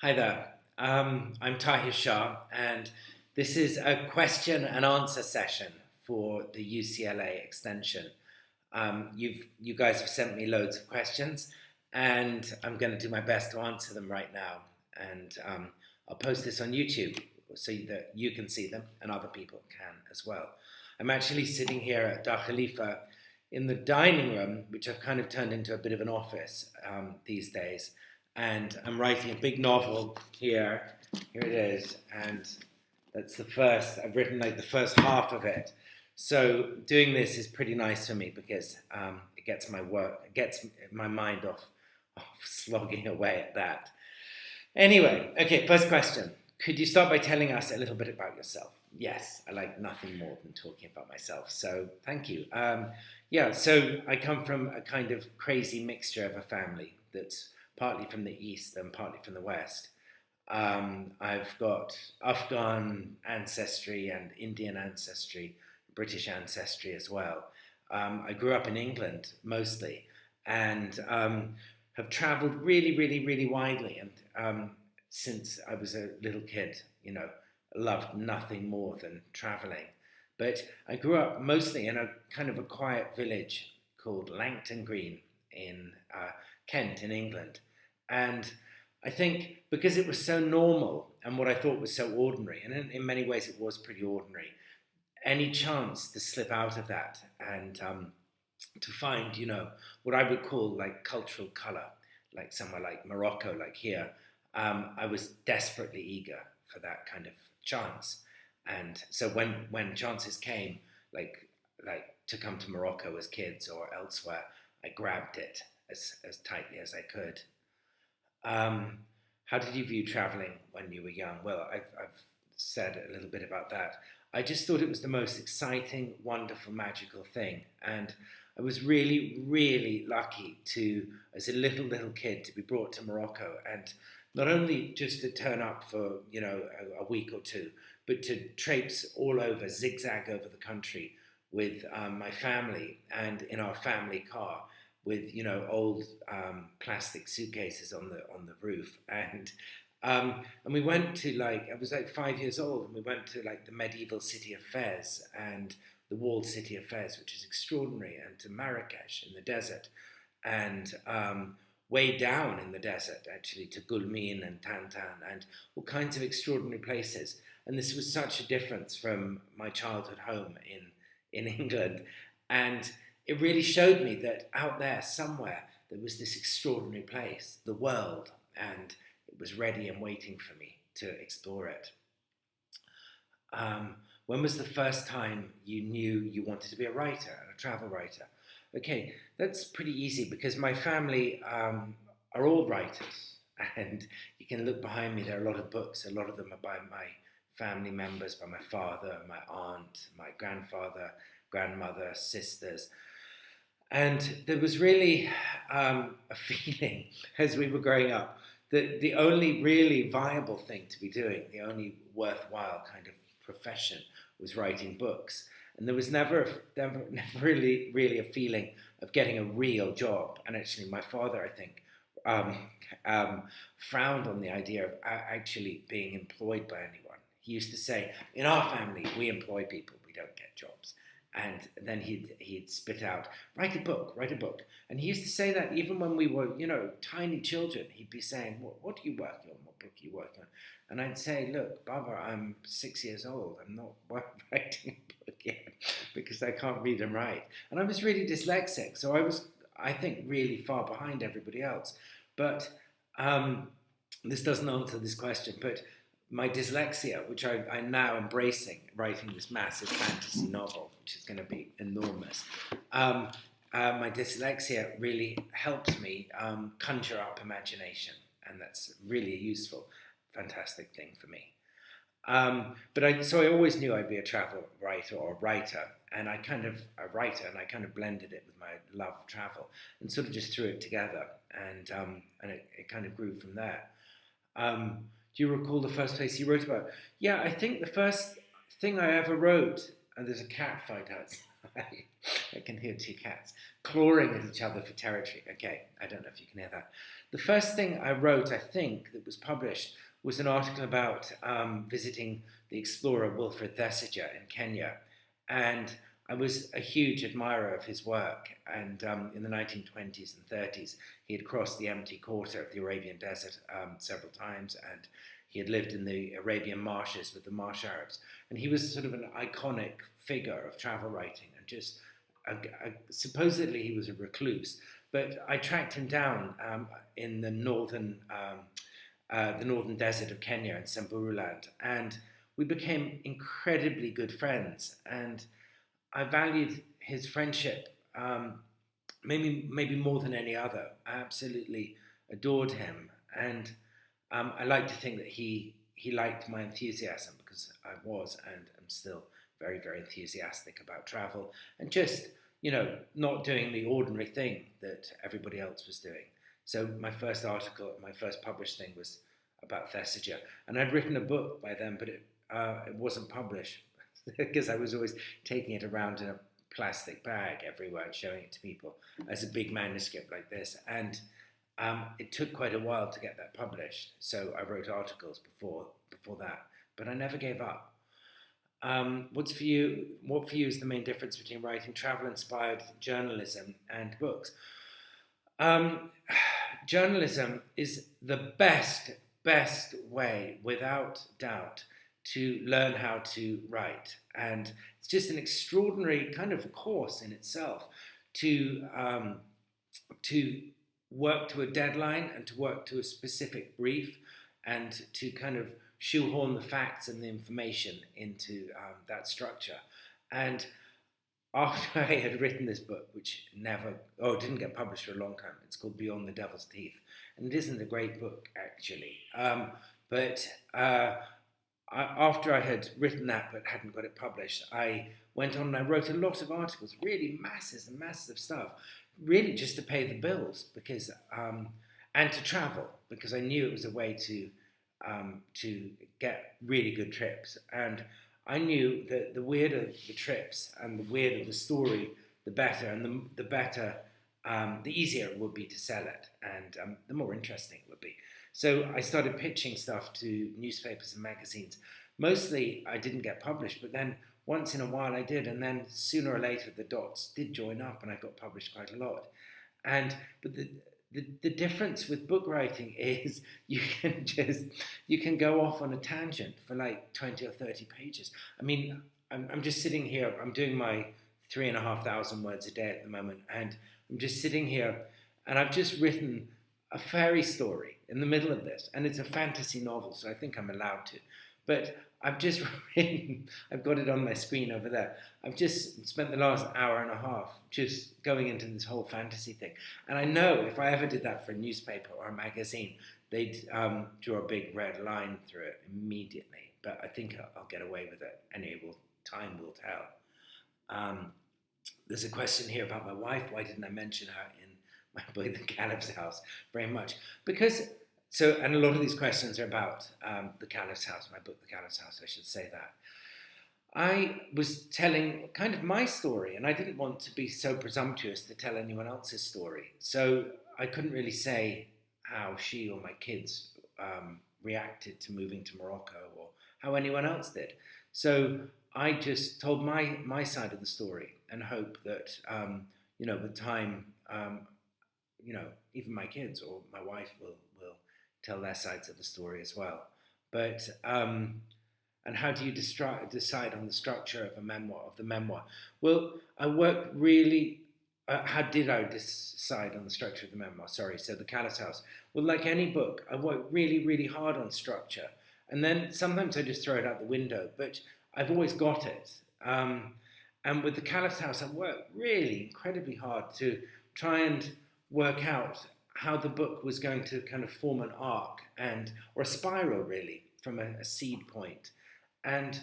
Hi there. I'm Tahir Shah, and this is a question and answer session for the UCLA extension. You guys have sent me loads of questions, and I'm going to do my best to answer them right now. And I'll post this on YouTube so that you can see them and other people can as well. I'm actually sitting here at Dar Khalifa in the dining room, which I've kind of turned into a bit of an office these days, and I'm writing a big novel here. Here it is, and that's the first. I've written like the first half of it. So doing this is pretty nice for me because it gets it gets my mind off slogging away at that. Anyway, okay, first question. Could you start by telling us a little bit about yourself? Yes, I like nothing more than talking about myself, so thank you. So I come from a kind of crazy mixture of a family that's partly from the East and partly from the West. I've got Afghan ancestry and Indian ancestry, British ancestry as well. I grew up in England mostly and have traveled really, really, really widely. And since I was a little kid, loved nothing more than traveling. But I grew up mostly in a kind of a quiet village called Langton Green in Kent in England. And I think because it was so normal and what I thought was so ordinary, and in many ways it was pretty ordinary, any chance to slip out of that and to find, what I would call like cultural colour, like somewhere like Morocco, like here, I was desperately eager for that kind of chance. And so when chances came, like to come to Morocco as kids or elsewhere, I grabbed it as tightly as I could. How did you view traveling when you were young? Well, I've said a little bit about that. I just thought it was the most exciting, wonderful, magical thing. And I was really, really lucky to, as a little kid, to be brought to Morocco and not only just to turn up for, a week or two, but to traipse all over, zigzag over the country with my family and in our family car with old plastic suitcases on the roof, and we went to I was like 5 years old, and we went to like the medieval city of Fez and the walled city of Fez, which is extraordinary, and to Marrakesh in the desert, and way down in the desert actually to Gulmin and Tantan and all kinds of extraordinary places. And this was such a difference from my childhood home in England, and it really showed me that out there somewhere there was this extraordinary place, the world, and it was ready and waiting for me to explore it. When was the first time you knew you wanted to be a writer, a travel writer? Okay, that's pretty easy because my family are all writers, and you can look behind me, there are a lot of books. A lot of them are by my family members, by my father, my aunt, my grandfather, grandmother, sisters. And there was really a feeling as we were growing up that the only really viable thing to be doing, the only worthwhile kind of profession, was writing books. And there was never really a feeling of getting a real job. And actually, my father, I think, frowned on the idea of actually being employed by anyone. He used to say, in our family, we employ people, we don't get jobs. And then he'd spit out, write a book. And he used to say that even when we were, tiny children. He'd be saying, what are you working on? What book are you working on? And I'd say, look, Baba, I'm 6 years old. I'm not writing a book yet because I can't read and write. And I was really dyslexic. So I was, I think, really far behind everybody else. But this doesn't answer this question. But my dyslexia, which I'm now embracing, writing this massive fantasy novel, which is going to be enormous. My dyslexia really helps me conjure up imagination, and that's really a useful, fantastic thing for me. So I always knew I'd be a travel writer or a writer, and I kind of blended it with my love of travel, and sort of just threw it together, and it kind of grew from there. Do you recall the first place you wrote about? Yeah, I think the first thing I ever wrote, and there's a cat fight outside. I can hear two cats clawing at each other for territory. Okay, I don't know if you can hear that. The first thing I wrote, I think, that was published was an article about visiting the explorer Wilfred Thesiger in Kenya. And I was a huge admirer of his work. And in the 1920s and 30s, he had crossed the empty quarter of the Arabian desert several times, and he had lived in the Arabian marshes with the marsh Arabs. And he was sort of an iconic figure of travel writing, and just supposedly he was a recluse. But I tracked him down in the northern desert of Kenya in Samburu and we became incredibly good friends. And I valued his friendship maybe more than any other. I absolutely adored him, and I like to think that he liked my enthusiasm, because I was and am still very, very enthusiastic about travel and just, not doing the ordinary thing that everybody else was doing. So my first article, my first published thing was about Thesiger, and I'd written a book by then, but it wasn't published because I was always taking it around in a plastic bag everywhere and showing it to people as a big manuscript like this. And it took quite a while to get that published. So I wrote articles before that, but I never gave up. What for you is the main difference between writing travel-inspired journalism and books? Journalism is the best way, without doubt, to learn how to write. And it's just an extraordinary kind of course in itself to work to a deadline and to work to a specific brief and to kind of shoehorn the facts and the information into that structure. And after I had written this book, which didn't get published for a long time, it's called Beyond the Devil's Teeth, and it isn't a great book actually, but after I had written that but hadn't got it published, I went on and I wrote a lot of articles, really masses and masses of stuff, really just to pay the bills, because and to travel, because I knew it was a way to get really good trips. And I knew that the weirder the trips and the weirder the story, the better, and the easier it would be to sell it, and the more interesting it would be. So I started pitching stuff to newspapers and magazines. Mostly I didn't get published, but then once in a while I did, and then sooner or later the dots did join up and I got published quite a lot. But the difference with book writing is you can go off on a tangent for like 20 or 30 pages. I mean, I'm just sitting here, I'm doing my 3,500 words a day at the moment, and I'm just sitting here and I've just written a fairy story in the middle of this, and it's a fantasy novel, so I think I'm allowed to. But I've just written, I've got it on my screen over there. I've just spent the last hour and a half just going into this whole fantasy thing. And I know if I ever did that for a newspaper or a magazine, they'd draw a big red line through it immediately. But I think I'll get away with it, and time will tell. There's a question here about my wife. Why didn't I mention her in my book, The Caliph's House, very much? And a lot of these questions are about The Caliph's House, my book, The Caliph's House, I should say that. I was telling kind of my story, and I didn't want to be so presumptuous to tell anyone else's story. So I couldn't really say how she or my kids reacted to moving to Morocco, or how anyone else did. So I just told my side of the story, and hope that, with time, even my kids or my wife will tell their sides of the story as well. But and how do you decide on the structure of the memoir? Well, I worked really. How did I decide on the structure of the memoir? Sorry, so The Caliph's House. Well, like any book, I worked really, really hard on structure, and then sometimes I just throw it out the window. But I've always got it. And with The Caliph's House, I worked really incredibly hard to try and work out how the book was going to kind of form an arc or a spiral, really, from a seed point. And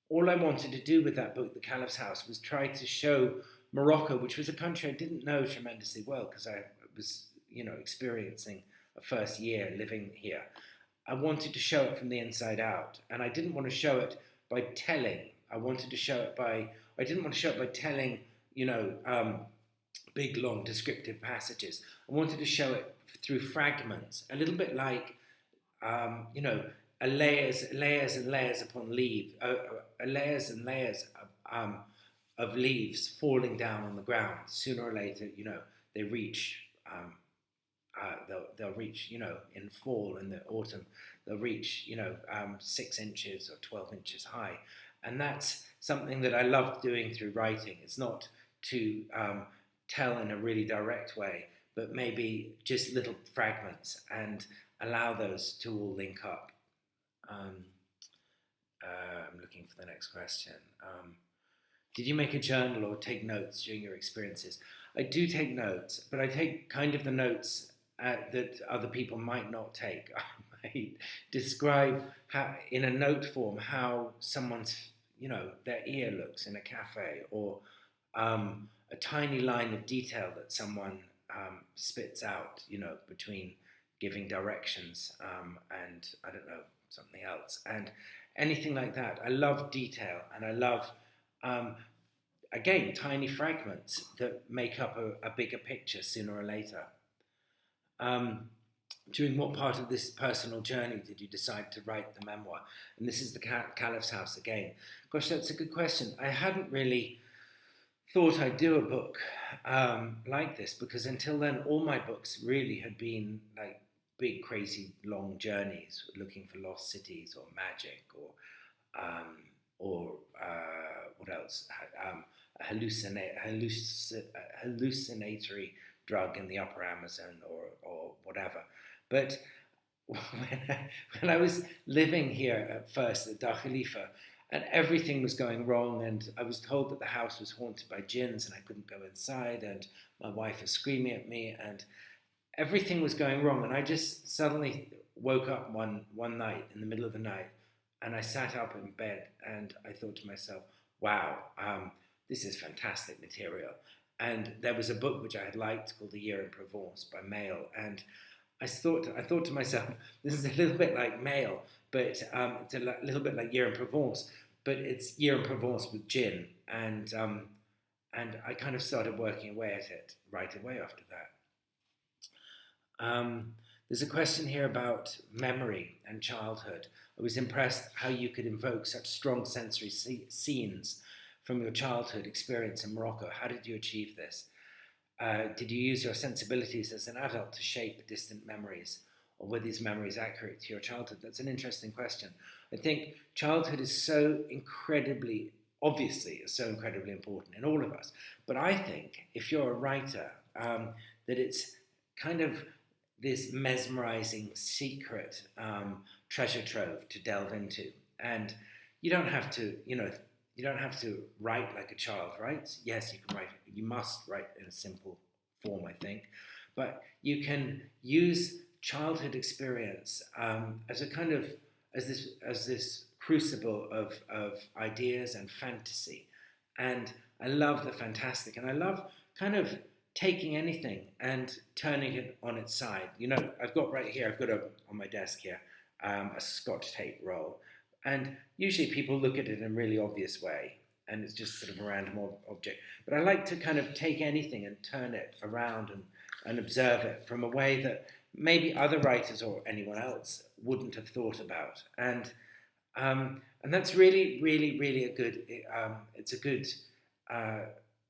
all I wanted to do with that book, The Caliph's House, was try to show Morocco, which was a country I didn't know tremendously well, because I was, experiencing a first year living here. I wanted to show it from the inside out, and I didn't want to show it by telling. I didn't want to show it by telling, big, long, descriptive passages. I wanted to show it through fragments, a little bit like, you know, layers and layers upon layers and layers of leaves falling down on the ground. Sooner or later, you know, they reach. They'll reach, you know, in fall, in the autumn, they'll reach, you know, 6 inches or 12 inches high. And that's something that I love doing through writing. It's not to tell in a really direct way, but maybe just little fragments and allow those to all link up. I'm looking for the next question. Did you make a journal or take notes during your experiences? I do take notes, but I take kind of the notes that other people might not take. I might describe how, in a note form, how someone's, you know, their ear looks in a cafe, or a tiny line of detail that someone spits out, you know, between giving directions and, I don't know, something else. And anything like that. I love detail, and I love, again, tiny fragments that make up a bigger picture sooner or later. During what part of this personal journey did you decide to write the memoir? And this is the Caliph's House again. Gosh, that's a good question. I hadn't really thought I'd do a book like this, because until then, all my books really had been like big, crazy, long journeys looking for lost cities or magic or what else? A hallucinatory drug in the upper Amazon or whatever. But when I was living here at first at Dar Khalifa, and everything was going wrong, and I was told that the house was haunted by jinns and I couldn't go inside, and my wife was screaming at me, and everything was going wrong, and I just suddenly woke up one night in the middle of the night, and I sat up in bed and I thought to myself, wow, this is fantastic material. And there was a book which I had liked called The Year in Provence by Mail, and I thought to myself, this is a little bit like Mail, but it's a little bit like Year in Provence, but it's Year in Provence with gin, and I kind of started working away at it right away after that. There's a question here about memory and childhood. I was impressed how you could invoke such strong sensory scenes from your childhood experience in Morocco. How did you achieve this? Did you use your sensibilities as an adult to shape distant memories, or were these memories accurate to your childhood? That's an interesting question. I think childhood is so incredibly important in all of us. But I think if you're a writer, that it's kind of this mesmerizing secret treasure trove to delve into. And you don't have to, you don't have to write like a child writes. Yes, you must write in a simple form, I think. But you can use childhood experience as a kind of, as this crucible of ideas and fantasy. And I love the fantastic, and I love kind of taking anything and turning it on its side. I've got on my desk here, a Scotch tape roll. And usually people look at it in a really obvious way, and it's just sort of a random object. But I like to kind of take anything and turn it around and observe it from a way that maybe other writers or anyone else wouldn't have thought about. And that's really, really, really a good.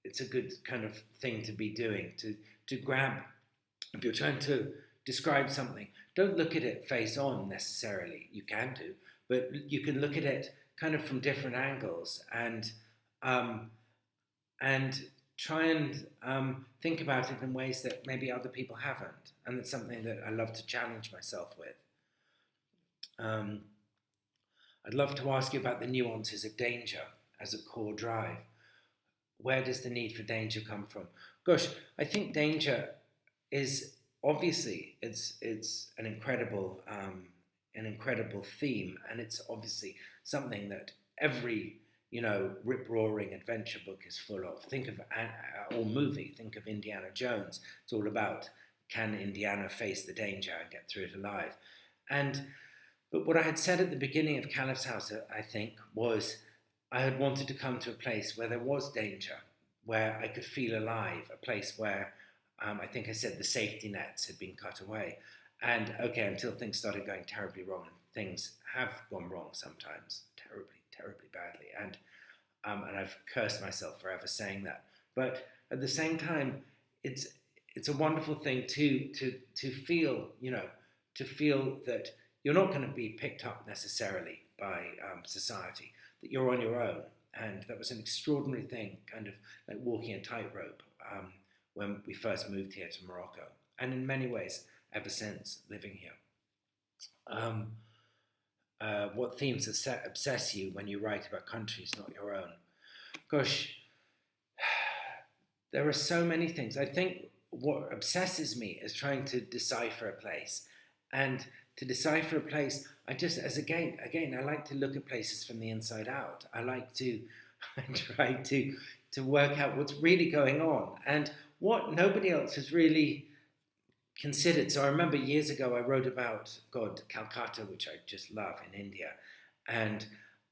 It's a good kind of thing to be doing. To grab, if you're trying to describe something, don't look at it face on necessarily. You can do, but you can look at it kind of from different angles and try and think about it in ways that maybe other people haven't. And it's something that I love to challenge myself with. I'd love to ask you about the nuances of danger as a core drive. Where does the need for danger come from? Gosh, I think danger is obviously it's an incredible theme, and it's obviously something that every rip-roaring adventure book is full of. Think of or movie. Think of Indiana Jones. It's all about, can Indiana face the danger and get through it alive? But what I had said at the beginning of Caliph's House, I think, was I had wanted to come to a place where there was danger, where I could feel alive, a place where I think I said the safety nets had been cut away. And okay, until things started going terribly wrong, and things have gone wrong sometimes, terribly, terribly badly. And I've cursed myself for ever saying that. But at the same time, it's a wonderful thing to feel, to feel that you're not going to be picked up necessarily by society, that you're on your own. And that was an extraordinary thing, kind of like walking a tightrope when we first moved here to Morocco. And in many ways, ever since living here. What themes obsess you when you write about countries not your own? Gosh, there are so many things. I think what obsesses me is trying to decipher a place. And to decipher a place, I like to look at places from the inside out. I try to work out what's really going on and what nobody else has really considered. So I remember years ago I wrote about Calcutta, which I just love, in India, and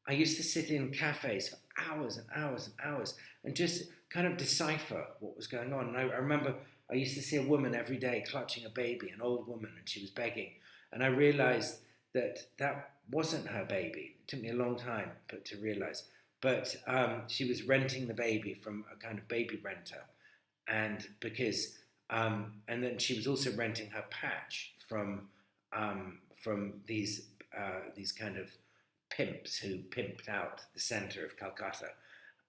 I used to sit in cafes for hours and hours and hours and just kind of decipher what was going on. And I remember I used to see a woman every day clutching a baby, an old woman, and she was begging, and I realized that wasn't her baby. It took me a long time to realize, but she was renting the baby from a kind of baby renter, and then she was also renting her patch from these kind of pimps who pimped out the centre of Calcutta.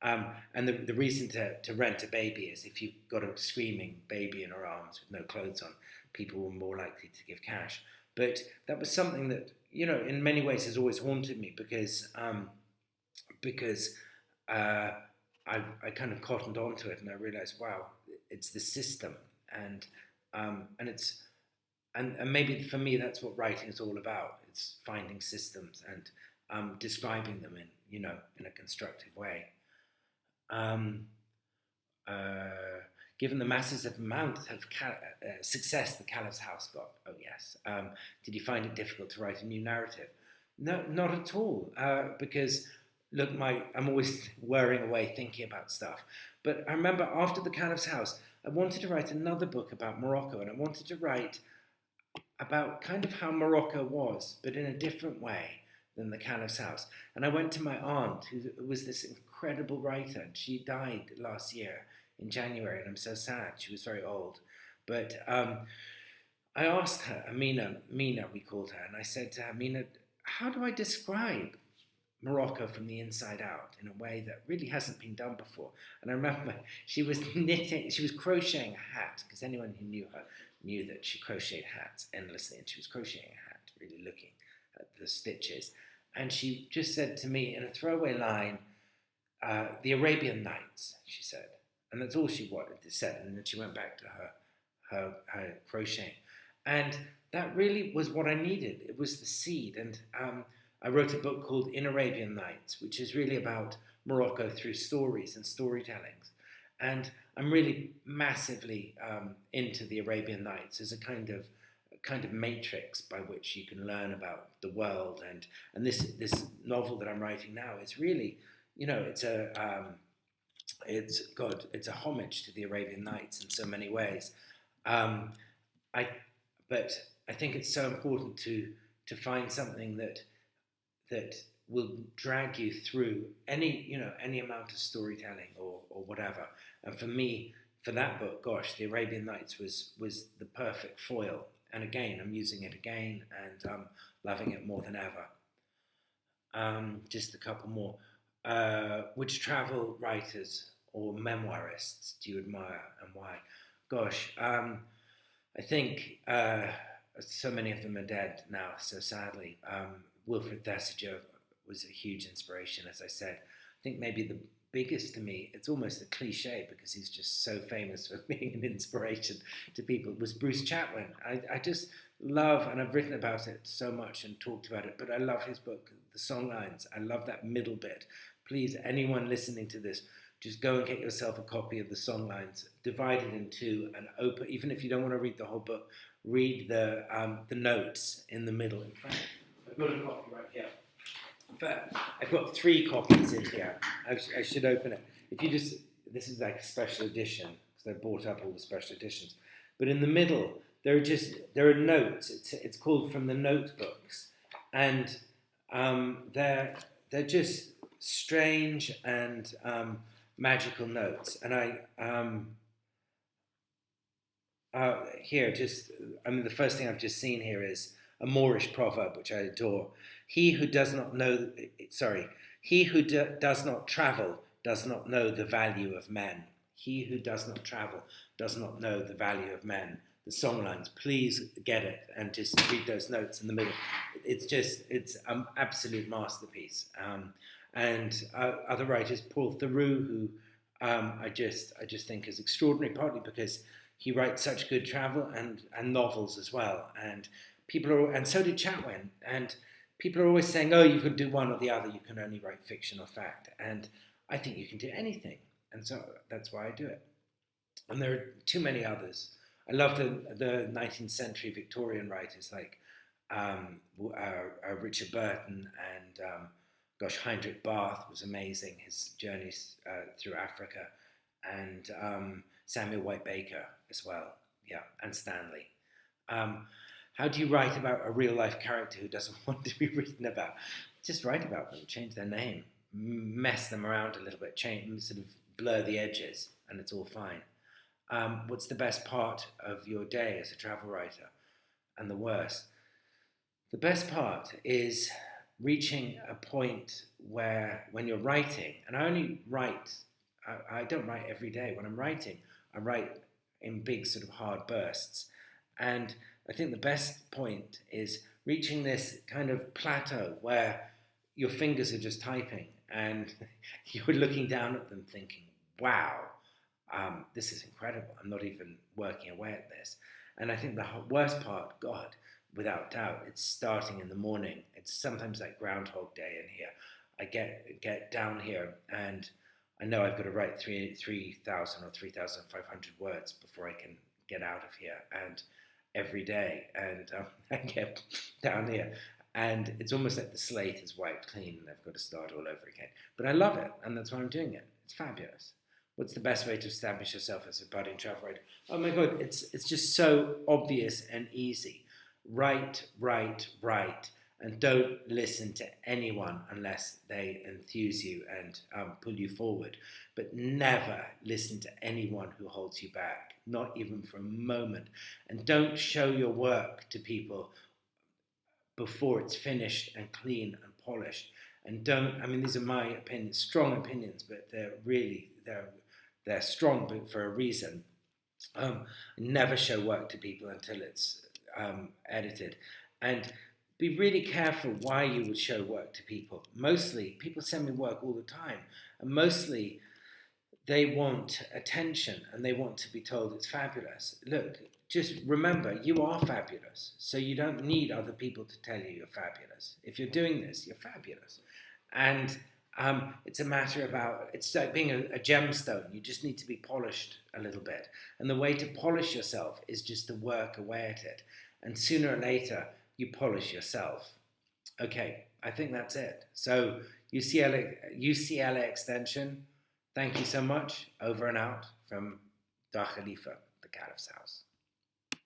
And the reason to rent a baby is if you've got a screaming baby in her arms with no clothes on, people were more likely to give cash. But that was something that, in many ways has always haunted me because I kind of cottoned onto it and I realised, wow, it's the system, and maybe for me that's what writing is all about. It's finding systems and describing them in a constructive way. Given the massive amount of success the Caliph's House got, oh yes, did you find it difficult to write a new narrative? No, not at all, because look, I'm always whirring away thinking about stuff. But I remember after the Caliph's House, I wanted to write another book about Morocco, and I wanted to write about kind of how Morocco was, but in a different way than the Caliph's House. And I went to my aunt, who was this incredible writer, and she died last year in January, and I'm so sad. She was very old. But I asked her, Mina we called her, and I said to her, Mina, how do I describe Morocco from the inside out in a way that really hasn't been done before? And I remember she was crocheting a hat, because anyone who knew her knew that she crocheted hats endlessly, and she was crocheting a hat, really looking at the stitches. And she just said to me in a throwaway line, the Arabian Nights, she said. And that's all she wanted to say. And then she went back to her crocheting. And that really was what I needed. It was the seed. And I wrote a book called In Arabian Nights, which is really about Morocco through stories and storytellings. And I'm really massively into the Arabian Nights as a kind of matrix by which you can learn about the world. And this novel that I'm writing now is really, it's a homage to the Arabian Nights in so many ways. But I think it's so important to find something that will drag you through any amount of storytelling or whatever. And for me, for that book, gosh, the Arabian Nights was the perfect foil. And again, I'm using it again and loving it more than ever. Just a couple more. Which travel writers or memoirists do you admire and why? Gosh, I think so many of them are dead now, so sadly. Wilfred Thesiger was a huge inspiration, as I said. I think maybe the biggest to me, it's almost a cliche because he's just so famous for being an inspiration to people, was Bruce Chatwin. I just love, and I've written about it so much and talked about it, but I love his book, The Songlines. I love that middle bit. Please, anyone listening to this, just go and get yourself a copy of The Songlines, divide it in two and open, even if you don't want to read the whole book, read the notes in the middle. In fact, I've got a copy right here. In fact, I've got 3 copies in here. I should open it. This is like a special edition, because I bought up all the special editions. but in the middle there are notes. It's called From the Notebooks, and they're just strange and magical notes. And the first thing I've just seen here is a Moorish proverb which I adore. He who does not know, he who does not travel does not know the value of men. He who does not travel does not know the value of men. The songlines, please get it and just read those notes in the middle. It's an absolute masterpiece. And other writers, Paul Theroux, who I just think is extraordinary, partly because he writes such good travel and novels as well. And so did Chatwin. And people are always saying, oh, you can do one or the other. You can only write fiction or fact. And I think you can do anything. And so that's why I do it. And there are too many others. I love the 19th century Victorian writers like Richard Burton and Heinrich Barth was amazing, his journeys through Africa, and Samuel White Baker as well, yeah, and Stanley. How do you write about a real life character who doesn't want to be written about? Just write about them, change their name, mess them around a little bit, sort of blur the edges, and it's all fine. What's the best part of your day as a travel writer, and the worst? The best part is reaching a point where, when you're writing, and I only write, I don't write every day. When I'm writing, I write in big sort of hard bursts. And I think the best point is reaching this kind of plateau where your fingers are just typing and you're looking down at them thinking, wow, this is incredible. I'm not even working away at this. And I think the worst part, God, without doubt, it's starting in the morning. It's sometimes like Groundhog Day in here. I get down here and I know I've got to write 3,000 or 3,500 words before I can get out of here. And every day, and I get down here, and it's almost like the slate is wiped clean and I've got to start all over again. But I love it, and that's why I'm doing it. It's fabulous. What's the best way to establish yourself as a budding travel writer? Oh my God, it's just so obvious and easy. Write, and don't listen to anyone unless they enthuse you and pull you forward. But never listen to anyone who holds you back, not even for a moment. And don't show your work to people before it's finished and clean and polished. And these are my opinions, strong opinions, but they're strong but for a reason. Never show work to people until it's edited. And be really careful why you would show work to people. Mostly, people send me work all the time, and mostly they want attention and they want to be told it's fabulous. Look, just remember, you are fabulous, so you don't need other people to tell you you're fabulous. If you're doing this, you're fabulous. And it's a matter about, it's like being a gemstone. You just need to be polished a little bit. And the way to polish yourself is just to work away at it. And sooner or later, you polish yourself. Okay, I think that's it. So UCLA Extension, thank you so much. Over and out from Dar Khalifa, the Caliph's house.